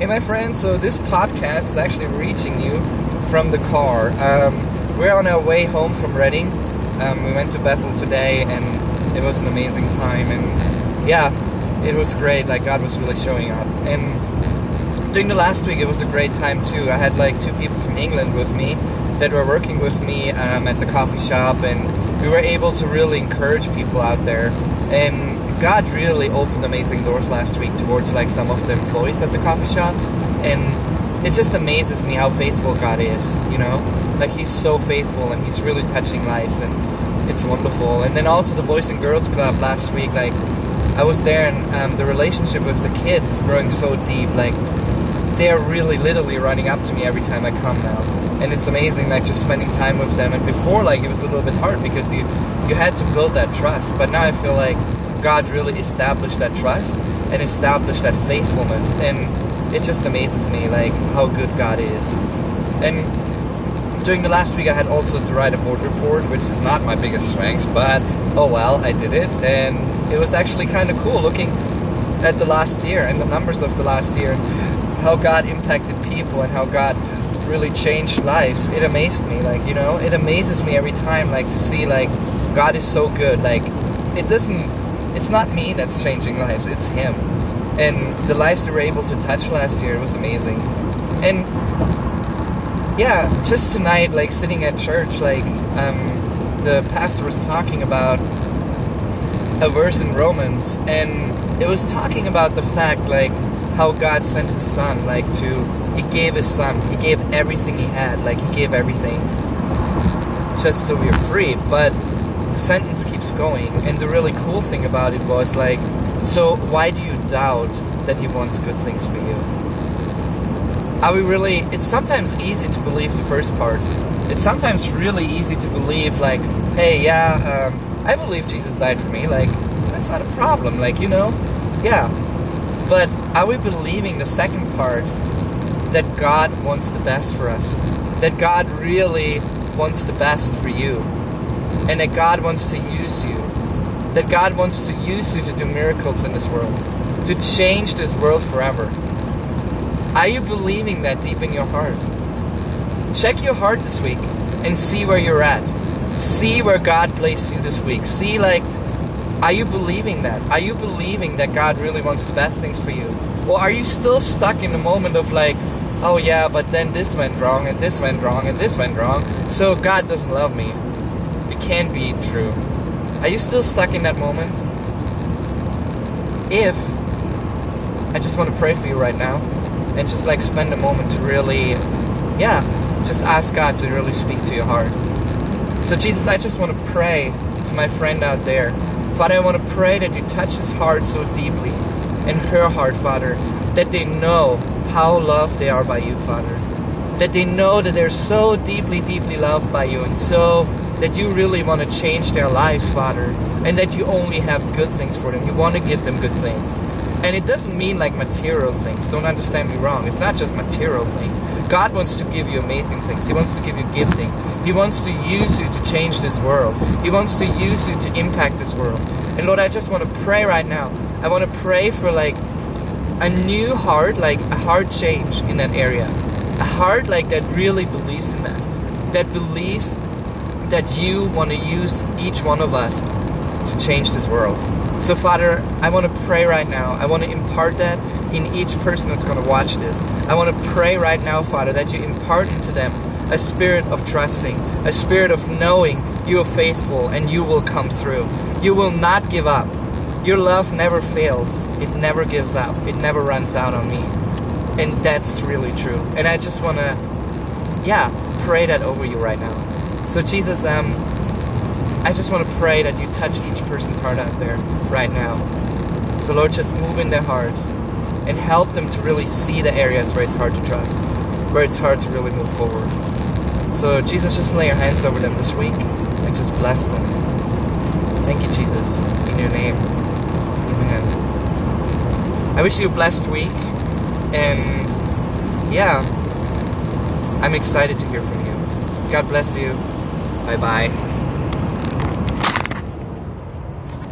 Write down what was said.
Hey my friends, so this podcast is actually reaching you from the car. We're on our way home from Reading. We went to Bethel today and it was an amazing time, and yeah, it was great. Like, God was really showing up. And during the last week it was a great time too. I had like 2 people from England with me that were working with me at the coffee shop, and we were able to really encourage people out there. And God really opened amazing doors last week towards like some of the employees at the coffee shop, and it just amazes me how faithful God is, you know? Like, He's so faithful and He's really touching lives, and it's wonderful. And then also the Boys and Girls Club last week, like, I was there, and the relationship with the kids is growing so deep. Like, they're really literally running up to me every time I come now, and it's amazing, like, just spending time with them. And before, like, it was a little bit hard because you had to build that trust, but now I feel like God really established that trust and established that faithfulness, and it just amazes me like how good God is. And during the last week I had also to write a board report, which is not my biggest strength, but oh well, I did it, and it was actually kind of cool looking at the last year and the numbers of the last year, and how God impacted people and how God really changed lives. It amazed me, like, you know, it amazes me every time, like, to see like God is so good. Like, it's not me that's changing lives, it's Him. And the lives we were able to touch last year, it was amazing. And yeah, just tonight, like, sitting at church, like, the pastor was talking about a verse in Romans, and it was talking about the fact, like, how God sent His Son, like, He gave His Son, He gave everything He had, like, He gave everything just so we are free. But the sentence keeps going, and the really cool thing about it was like, so why do you doubt that He wants good things for you? Are we really? It's sometimes easy to believe the first part. It's sometimes really easy to believe like, hey, yeah, I believe Jesus died for me, like, that's not a problem, like, you know, yeah. But are we believing the second part, that God wants the best for us, that God really wants the best for you, and that God wants to use you, that God wants to use you to do miracles in this world, to change this world forever? Are you believing that deep in your heart? Check your heart this week and see where you're at. See where God placed you this week. See, like, are you believing that? Are you believing that God really wants the best things for you? Or are you still stuck in the moment of like, oh yeah, but then this went wrong, and this went wrong, and this went wrong, so God doesn't love me? It can't be true. Are you still stuck in that moment? If, I just want to pray for you right now, and just like spend a moment to really, yeah, just ask God to really speak to your heart. So Jesus, I just want to pray for my friend out there. Father, I want to pray that you touch his heart so deeply, and her heart, Father, that they know how loved they are by you, Father. That they know that they're so deeply, deeply loved by you, and so that you really want to change their lives, Father, and that you only have good things for them. You want to give them good things. And it doesn't mean like material things. Don't understand me wrong. It's not just material things. God wants to give you amazing things. He wants to give you giftings. He wants to use you to change this world. He wants to use you to impact this world. And Lord, I just want to pray right now. I want to pray for like a new heart, like a heart change in that area. A heart like that really believes in that. That believes that you want to use each one of us to change this world. So Father, I want to pray right now. I want to impart that in each person that's going to watch this. I want to pray right now, Father, that you impart into them a spirit of trusting, a spirit of knowing you are faithful and you will come through. You will not give up. Your love never fails. It never gives up. It never runs out on me. And that's really true. And I just want to, pray that over you right now. So Jesus, I just want to pray that you touch each person's heart out there right now. So Lord, just move in their heart and help them to really see the areas where it's hard to trust, where it's hard to really move forward. So Jesus, just lay your hands over them this week and just bless them. Thank you, Jesus. In your name, amen. I wish you a blessed week, and I'm excited to hear from you. God bless you. Bye-bye.